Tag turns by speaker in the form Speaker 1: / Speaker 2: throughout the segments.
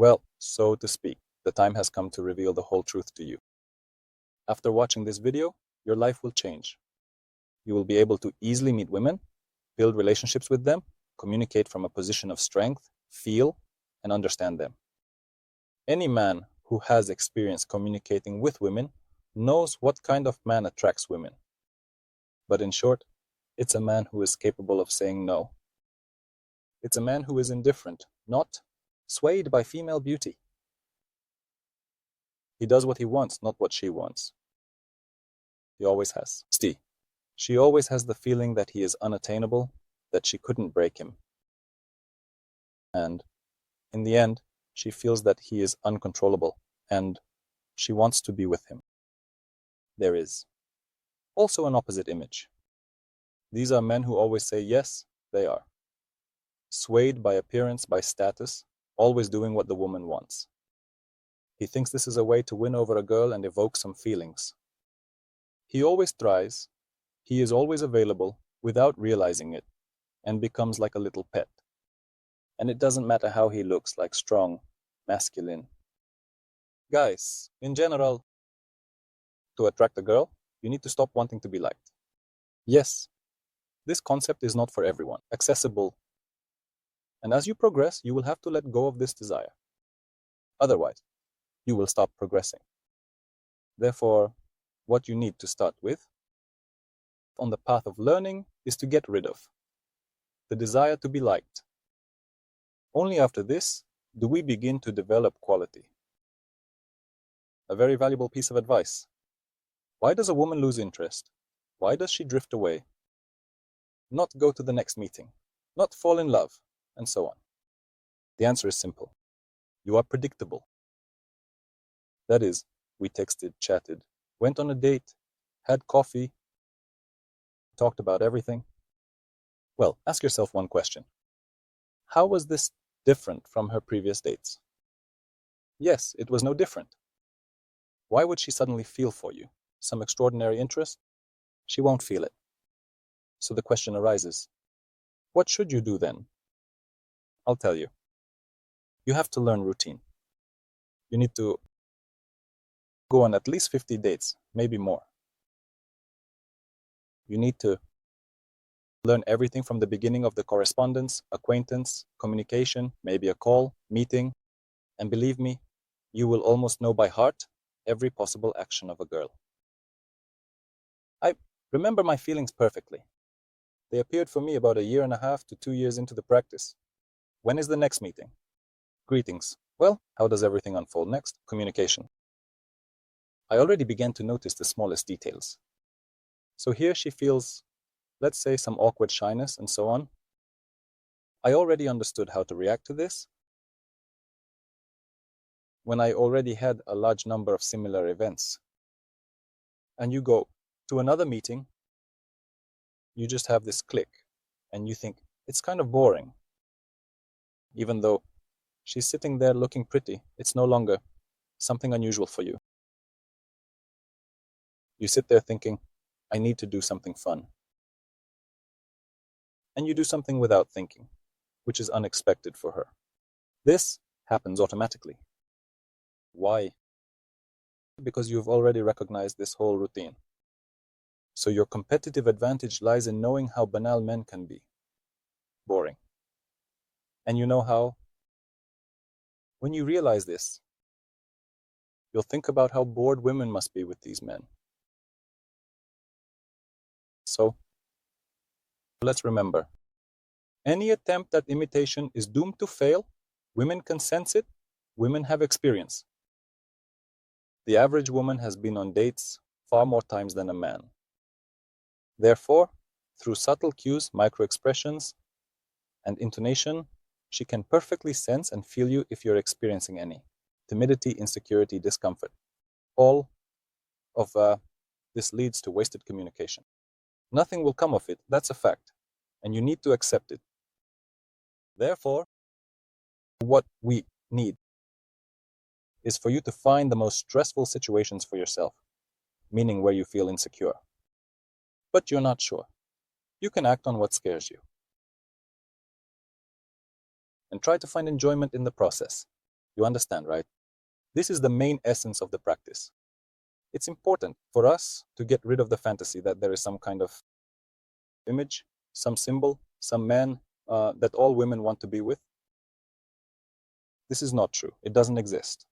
Speaker 1: Well, so to speak, the time has come to reveal the whole truth to you. After watching this video, your life will change. You will be able to easily meet women, build relationships with them, communicate from a position of strength, feel, and understand them. Any man who has experience communicating with women knows what kind of man attracts women. But in short, it's a man who is capable of saying no. It's a man who is indifferent, not swayed by female beauty. He does what he wants, not what she wants. He always has. She always has the feeling that he is unattainable, that she couldn't break him. And in the end, she feels that he is uncontrollable, and she wants to be with him. There is also an opposite image. These are men who always say yes, they are. Swayed by appearance, by status, always doing what the woman wants. He thinks this is a way to win over a girl and evoke some feelings. He always tries, he is always available without realizing it, and becomes like a little pet. And it doesn't matter how he looks, like strong, masculine. Guys, in general, to attract a girl, you need to stop wanting to be liked. Yes, this concept is not for everyone, accessible. And as you progress, you will have to let go of this desire. Otherwise, you will stop progressing. Therefore, what you need to start with on the path of learning is to get rid of the desire to be liked. Only after this do we begin to develop quality. A very valuable piece of advice. Why does a woman lose interest? Why does she drift away? Not go to the next meeting, not fall in love, and so on. The answer is simple. You are predictable. That is, we texted, chatted, went on a date, had coffee, talked about everything. Well, ask yourself one question. How was this different from her previous dates? Yes, it was no different. Why would she suddenly feel for you? Some extraordinary interest? She won't feel it. So the question arises, what should you do then? I'll tell you. You have to learn routine. You need to go on at least 50 dates, maybe more. You need to learn everything from the beginning of the correspondence, acquaintance, communication, maybe a call, meeting, and believe me, you will almost know by heart every possible action of a girl. I remember my feelings perfectly. They appeared for me about 1.5 to 2 years into the practice. When is the next meeting? Greetings. Well, how does everything unfold next? Communication. I already began to notice the smallest details. So here she feels, let's say, some awkward shyness and so on. I already understood how to react to this when I already had a large number of similar events. And you go to another meeting, you just have this click, and you think, it's kind of boring. Even though she's sitting there looking pretty, it's no longer something unusual for you. You sit there thinking, I need to do something fun. And you do something without thinking, which is unexpected for her. This happens automatically. Why? Because you've already recognized this whole routine. So your competitive advantage lies in knowing how banal men can be. Boring. And you know how? When you realize this, you'll think about how bored women must be with these men. So, let's remember, any attempt at imitation is doomed to fail. Women can sense it. Women have experience. The average woman has been on dates far more times than a man. Therefore, through subtle cues, micro-expressions, and intonation, she can perfectly sense and feel you if you're experiencing any timidity, insecurity, discomfort. All of this leads to wasted communication. Nothing will come of it, that's a fact, and you need to accept it. Therefore, what we need is for you to find the most stressful situations for yourself, meaning where you feel insecure. But you're not sure. You can act on what scares you. And try to find enjoyment in the process. You understand, right? This is the main essence of the practice. It's important for us to get rid of the fantasy that there is some kind of image, some symbol, some man that all women want to be with. This is not true. It doesn't exist.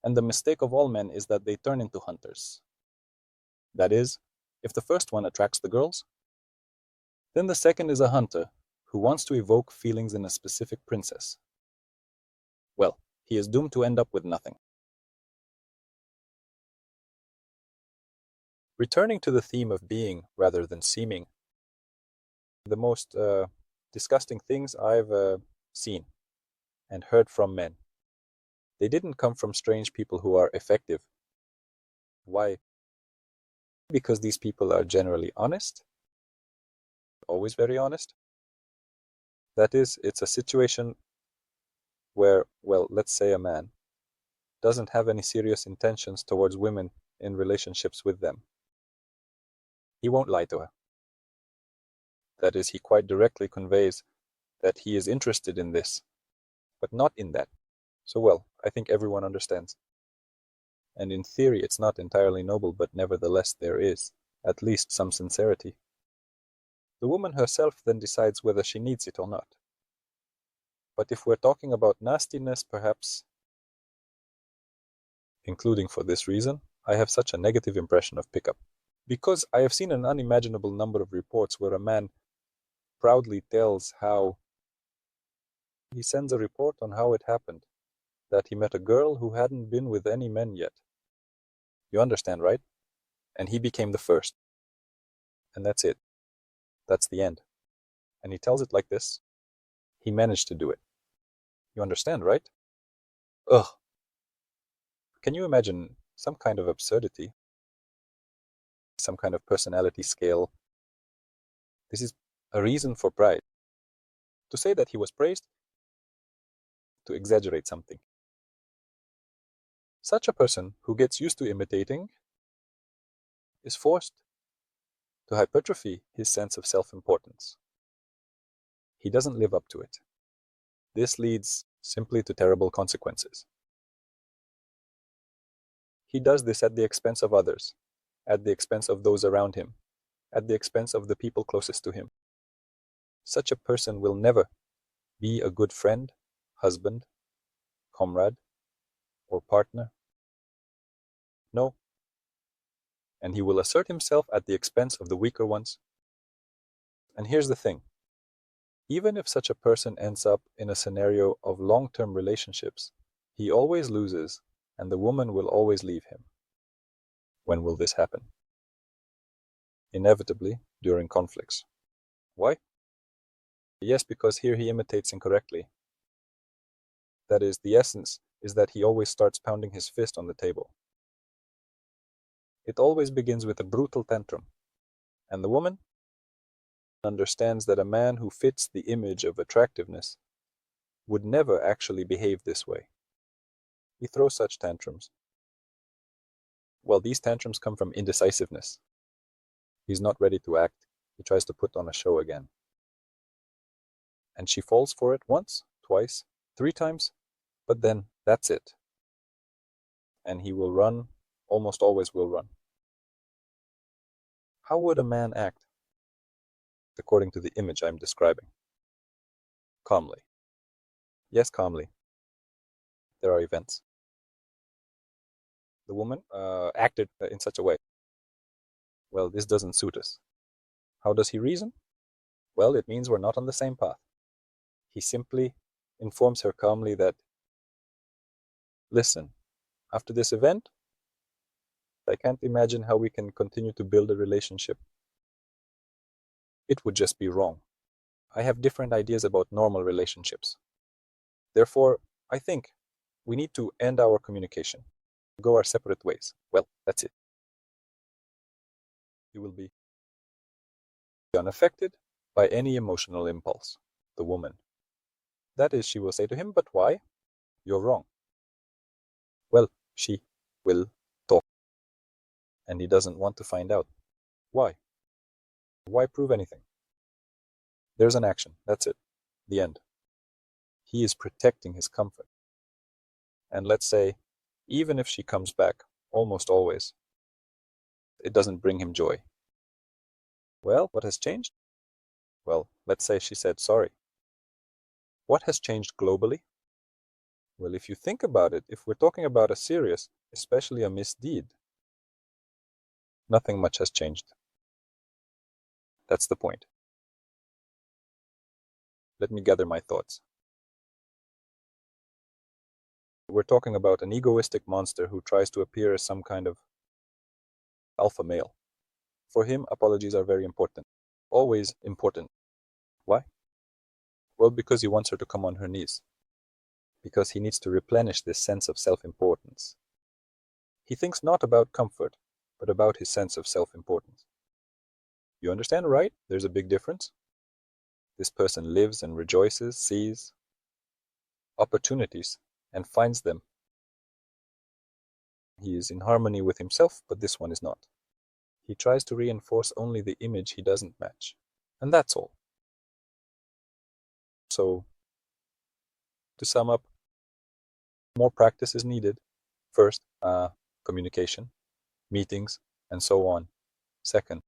Speaker 1: And the mistake of all men is that they turn into hunters. That is, if the first one attracts the girls, then the second is a hunter who wants to evoke feelings in a specific princess. Well, he is doomed to end up with nothing. Returning to the theme of being rather than seeming, the most disgusting things I've seen and heard from men, they didn't come from strange people who are effective. Why? Because these people are generally honest, always very honest. That is, it's a situation where, well, let's say a man doesn't have any serious intentions towards women in relationships with them. He won't lie to her. That is, he quite directly conveys that he is interested in this, but not in that. So, well, I think everyone understands. And in theory, it's not entirely noble, but nevertheless there is at least some sincerity. The woman herself then decides whether she needs it or not. But if we're talking about nastiness, perhaps, including for this reason, I have such a negative impression of pickup. Because I have seen an unimaginable number of reports where a man proudly tells how he sends a report on how it happened, that he met a girl who hadn't been with any men yet. You understand, right? And he became the first. And that's it. That's the end. And he tells it like this. He managed to do it. You understand, right? Ugh. Can you imagine some kind of absurdity? Some kind of personality scale? This is a reason for pride. To say that he was praised, to exaggerate something. Such a person who gets used to imitating is forced to hypertrophy his sense of self-importance. He doesn't live up to it. This leads simply to terrible consequences. He does this at the expense of others, at the expense of those around him, at the expense of the people closest to him. Such a person will never be a good friend, husband, comrade, or partner. No. And he will assert himself at the expense of the weaker ones. And here's the thing. Even if such a person ends up in a scenario of long-term relationships, he always loses, and the woman will always leave him. When will this happen? Inevitably, during conflicts. Why? Yes, because here he imitates incorrectly. That is, the essence is that he always starts pounding his fist on the table. It always begins with a brutal tantrum. And the woman understands that a man who fits the image of attractiveness would never actually behave this way. He throws such tantrums. Well, these tantrums come from indecisiveness. He's not ready to act. He tries to put on a show again. And she falls for it once, twice, 3 times, but then that's it. And he will run, almost always will run. How would a man act? According to the image I'm describing. Calmly. Yes, calmly. There are events. The woman acted in such a way. Well, this doesn't suit us. How does he reason? Well, it means we're not on the same path. He simply informs her calmly that, listen, after this event, I can't imagine how we can continue to build a relationship. It would just be wrong. I have different ideas about normal relationships. Therefore, I think we need to end our communication, go our separate ways. Well, that's it. You will be unaffected by any emotional impulse, the woman. That is, she will say to him, but why? You're wrong. Well, she will talk. And he doesn't want to find out. Why? Why prove anything? There's an action. That's it. The end. He is protecting his comfort. And let's say, even if she comes back, almost always, it doesn't bring him joy. Well, what has changed? Well, let's say she said sorry. What has changed globally? Well, if you think about it, if we're talking about a serious, especially a misdeed, nothing much has changed. That's the point. Let me gather my thoughts. We're talking about an egoistic monster who tries to appear as some kind of alpha male. For him, apologies are very important. Always important. Why? Well, because he wants her to come on her knees. Because he needs to replenish this sense of self-importance. He thinks not about comfort, but about his sense of self-importance. You understand, right? There's a big difference. This person lives and rejoices, sees opportunities, and finds them. He is in harmony with himself, but this one is not. He tries to reinforce only the image he doesn't match. And that's all. So, to sum up, more practice is needed. First, communication, meetings, and so on. Second,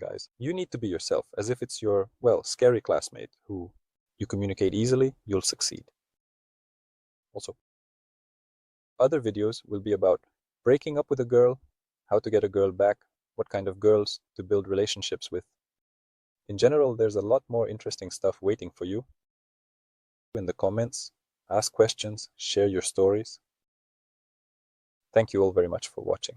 Speaker 1: guys, you need to be yourself, as if it's your, well, scary classmate who you communicate easily, you'll succeed. Also, other videos will be about breaking up with a girl, how to get a girl back, what kind of girls to build relationships with. In general, there's a lot more interesting stuff waiting for you. In the comments, ask questions, share your stories. Thank you all very much for watching.